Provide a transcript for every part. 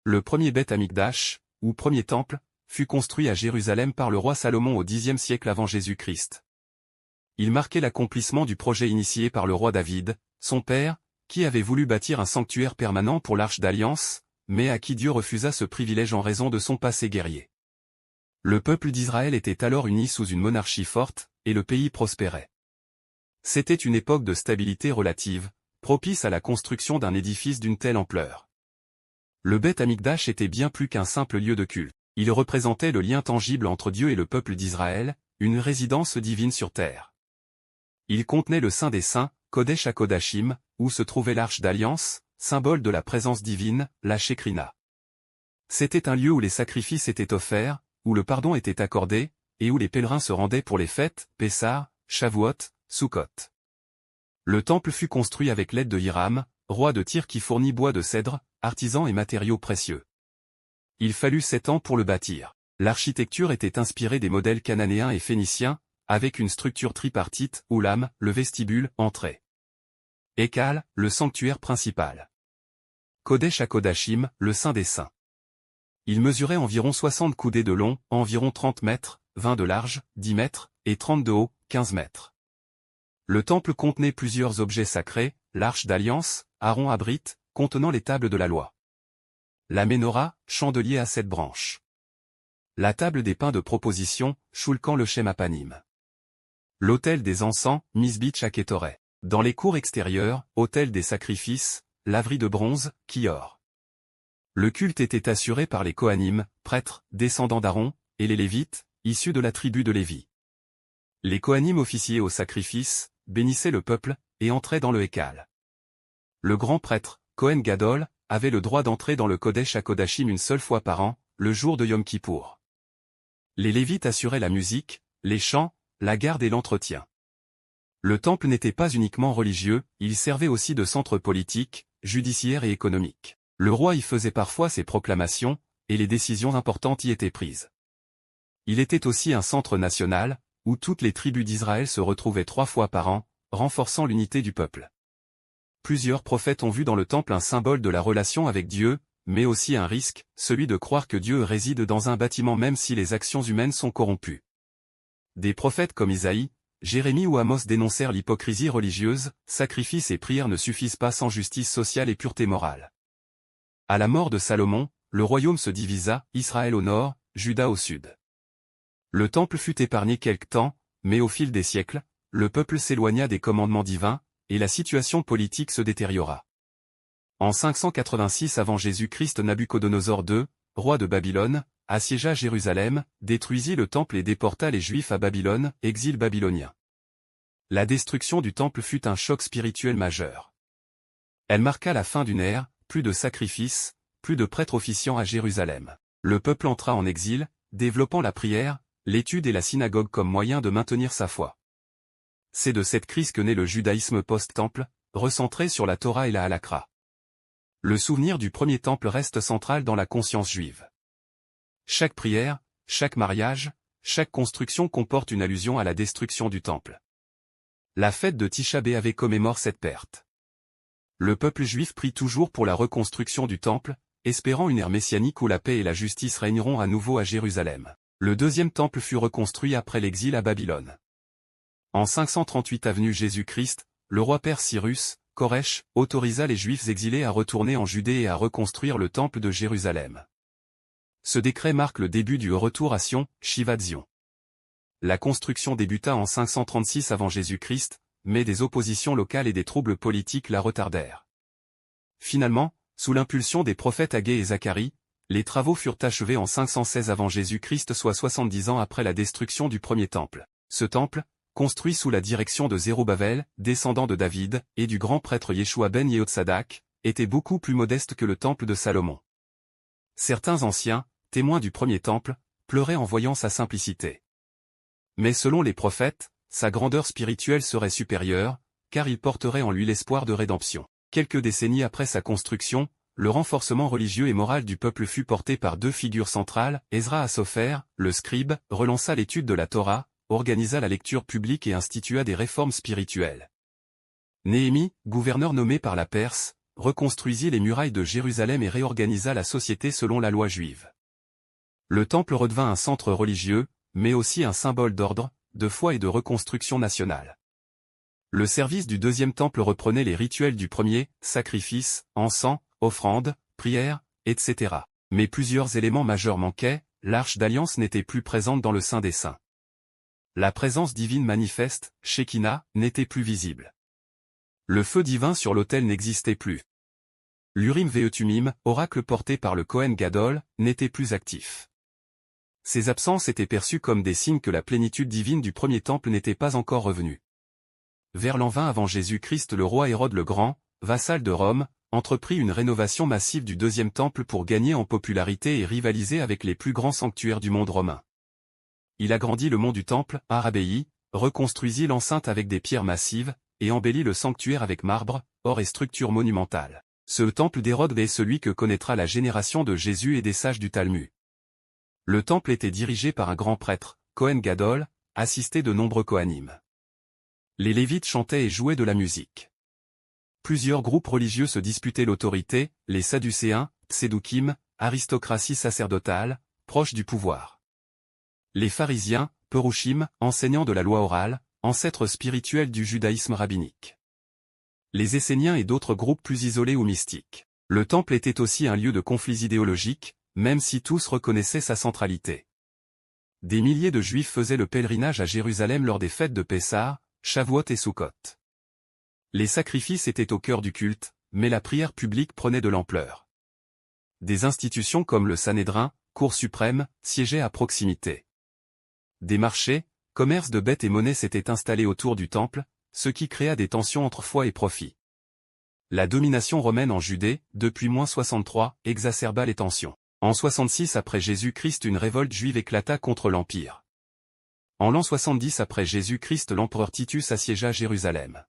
Le premier Beth Amikdash, ou premier temple, fut construit à Jérusalem par le roi Salomon au Xe siècle avant Jésus-Christ. Il marquait l'accomplissement du projet initié par le roi David, son père, qui avait voulu bâtir un sanctuaire permanent pour l'Arche d'Alliance, mais à qui Dieu refusa ce privilège en raison de son passé guerrier. Le peuple d'Israël était alors uni sous une monarchie forte, et le pays prospérait. C'était une époque de stabilité relative, propice à la construction d'un édifice d'une telle ampleur. Le Beth Amikdash était bien plus qu'un simple lieu de culte. Il représentait le lien tangible entre Dieu et le peuple d'Israël, une résidence divine sur terre. Il contenait le Saint des Saints, Kodesh HaKodashim, où se trouvait l'Arche d'Alliance, symbole de la présence divine, la Shekrina. C'était un lieu où les sacrifices étaient offerts, où le pardon était accordé, et où les pèlerins se rendaient pour les fêtes, Pessah, Shavuot, Sukkot. Le temple fut construit avec l'aide de Hiram, roi de Tyr qui fournit bois de cèdre, artisans et matériaux précieux. Il fallut 7 ans pour le bâtir. L'architecture était inspirée des modèles cananéens et phéniciens, avec une structure tripartite, Oulam, le vestibule, entrée. Ekal, le sanctuaire principal. Kodesh HaKodashim, le Saint des Saints. Il mesurait environ 60 coudées de long, environ 30 mètres, 20 de large, 10 mètres, et 30 de haut, 15 mètres. Le temple contenait plusieurs objets sacrés, l'Arche d'Alliance, Aaron abrite, contenant les tables de la loi. La Ménorah, chandelier à 7 branches. La table des pains de proposition, Shulchan le Shem Apanim. L'autel des encens, Misbitch Aketoret. Dans les cours extérieures, autel des sacrifices, laverie de bronze, Kior. Le culte était assuré par les Kohanim, prêtres, descendants d'Aaron, et les Lévites, issus de la tribu de Lévi. Les Kohanim officiaient au sacrifice, bénissaient le peuple, et entraient dans le Hékal. Le grand prêtre, Kohen Gadol, avait le droit d'entrer dans le Kodesh HaKodashim une seule fois par an, le jour de Yom Kippour. Les Lévites assuraient la musique, les chants, la garde et l'entretien. Le temple n'était pas uniquement religieux, il servait aussi de centre politique, judiciaire et économique. Le roi y faisait parfois ses proclamations, et les décisions importantes y étaient prises. Il était aussi un centre national, où toutes les tribus d'Israël se retrouvaient 3 fois par an, renforçant l'unité du peuple. Plusieurs prophètes ont vu dans le temple un symbole de la relation avec Dieu, mais aussi un risque, celui de croire que Dieu réside dans un bâtiment même si les actions humaines sont corrompues. Des prophètes comme Isaïe, Jérémie ou Amos dénoncèrent l'hypocrisie religieuse, sacrifices et prières ne suffisent pas sans justice sociale et pureté morale. À la mort de Salomon, le royaume se divisa, Israël au nord, Juda au sud. Le temple fut épargné quelque temps, mais au fil des siècles, le peuple s'éloigna des commandements divins, et la situation politique se détériora. En 586 avant Jésus-Christ, Nabuchodonosor II, roi de Babylone, assiégea Jérusalem, détruisit le temple et déporta les Juifs à Babylone, exil babylonien. La destruction du temple fut un choc spirituel majeur. Elle marqua la fin d'une ère, plus de sacrifices, plus de prêtres officiant à Jérusalem. Le peuple entra en exil, développant la prière, l'étude et la synagogue comme moyen de maintenir sa foi. C'est de cette crise que naît le judaïsme post-temple, recentré sur la Torah et la Halakha. Le souvenir du premier temple reste central dans la conscience juive. Chaque prière, chaque mariage, chaque construction comporte une allusion à la destruction du temple. La fête de Tisha B'Av commémore cette perte. Le peuple juif prie toujours pour la reconstruction du temple, espérant une ère messianique où la paix et la justice régneront à nouveau à Jérusalem. Le deuxième temple fut reconstruit après l'exil à Babylone. En 538 avenue Jésus-Christ, le roi perse Cyrus, Koresh, autorisa les Juifs exilés à retourner en Judée et à reconstruire le temple de Jérusalem. Ce décret marque le début du retour à Sion, Shivat Zion. La construction débuta en 536 avant Jésus-Christ, mais des oppositions locales et des troubles politiques la retardèrent. Finalement, sous l'impulsion des prophètes Agé et Zacharie, les travaux furent achevés en 516 avant Jésus-Christ, soit 70 ans après la destruction du premier temple. Ce temple, construit sous la direction de Zérubbabel, descendant de David, et du grand prêtre Yeshua ben Yehotsadak, était beaucoup plus modeste que le temple de Salomon. Certains anciens, témoins du premier temple, pleuraient en voyant sa simplicité. Mais selon les prophètes, sa grandeur spirituelle serait supérieure, car il porterait en lui l'espoir de rédemption. Quelques décennies après sa construction, le renforcement religieux et moral du peuple fut porté par 2 figures centrales. Ezra Asopher, le scribe, relança l'étude de la Torah, organisa la lecture publique et institua des réformes spirituelles. Néhémie, gouverneur nommé par la Perse, reconstruisit les murailles de Jérusalem et réorganisa la société selon la loi juive. Le temple redevint un centre religieux, mais aussi un symbole d'ordre, de foi et de reconstruction nationale. Le service du deuxième temple reprenait les rituels du premier, sacrifices, encens, offrandes, prières, etc. Mais plusieurs éléments majeurs manquaient, l'arche d'alliance n'était plus présente dans le Saint des Saints. La présence divine manifeste, Shekinah, n'était plus visible. Le feu divin sur l'autel n'existait plus. L'Urim Ve'Tumim, oracle porté par le Kohen Gadol, n'était plus actif. Ces absences étaient perçues comme des signes que la plénitude divine du premier temple n'était pas encore revenue. Vers l'an 20 avant Jésus-Christ, le roi Hérode le Grand, vassal de Rome, entreprit une rénovation massive du deuxième temple pour gagner en popularité et rivaliser avec les plus grands sanctuaires du monde romain. Il agrandit le mont du temple, Arabéi, reconstruisit l'enceinte avec des pierres massives, et embellit le sanctuaire avec marbre, or et structures monumentales. Ce temple d'Hérode est celui que connaîtra la génération de Jésus et des sages du Talmud. Le temple était dirigé par un grand prêtre, Kohen Gadol, assisté de nombreux Kohanim. Les Lévites chantaient et jouaient de la musique. Plusieurs groupes religieux se disputaient l'autorité, les Sadducéens, Tsédoukim, aristocratie sacerdotale, proche du pouvoir. Les pharisiens, Perouchim, enseignants de la loi orale, ancêtres spirituels du judaïsme rabbinique. Les Esséniens et d'autres groupes plus isolés ou mystiques. Le temple était aussi un lieu de conflits idéologiques, même si tous reconnaissaient sa centralité. Des milliers de Juifs faisaient le pèlerinage à Jérusalem lors des fêtes de Pessah, Shavuot et Sukkot. Les sacrifices étaient au cœur du culte, mais la prière publique prenait de l'ampleur. Des institutions comme le Sanhédrin, Cour suprême, siégeaient à proximité. Des marchés, commerces de bêtes et monnaies s'étaient installés autour du temple, ce qui créa des tensions entre foi et profit. La domination romaine en Judée, depuis -63, exacerba les tensions. En 66 après Jésus-Christ, une révolte juive éclata contre l'Empire. En l'an 70 après Jésus-Christ, l'empereur Titus assiégea Jérusalem.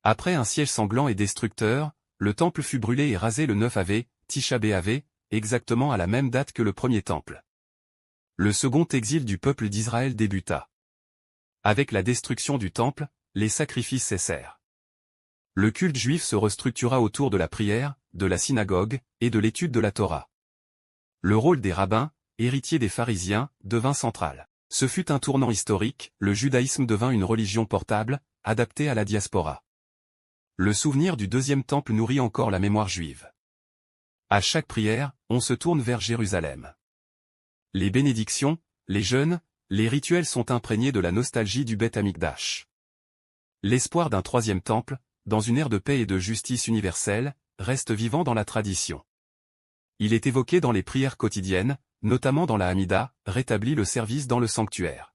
Après un siège sanglant et destructeur, le temple fut brûlé et rasé le 9 Av, Tisha B'Av, exactement à la même date que le premier temple. Le second exil du peuple d'Israël débuta. Avec la destruction du temple, les sacrifices cessèrent. Le culte juif se restructura autour de la prière, de la synagogue, et de l'étude de la Torah. Le rôle des rabbins, héritiers des pharisiens, devint central. Ce fut un tournant historique, le judaïsme devint une religion portable, adaptée à la diaspora. Le souvenir du deuxième temple nourrit encore la mémoire juive. À chaque prière, on se tourne vers Jérusalem. Les bénédictions, les jeûnes, les rituels sont imprégnés de la nostalgie du Beth Amikdash. L'espoir d'un troisième temple, dans une ère de paix et de justice universelle, reste vivant dans la tradition. Il est évoqué dans les prières quotidiennes, notamment dans la Hamida, rétablit le service dans le sanctuaire.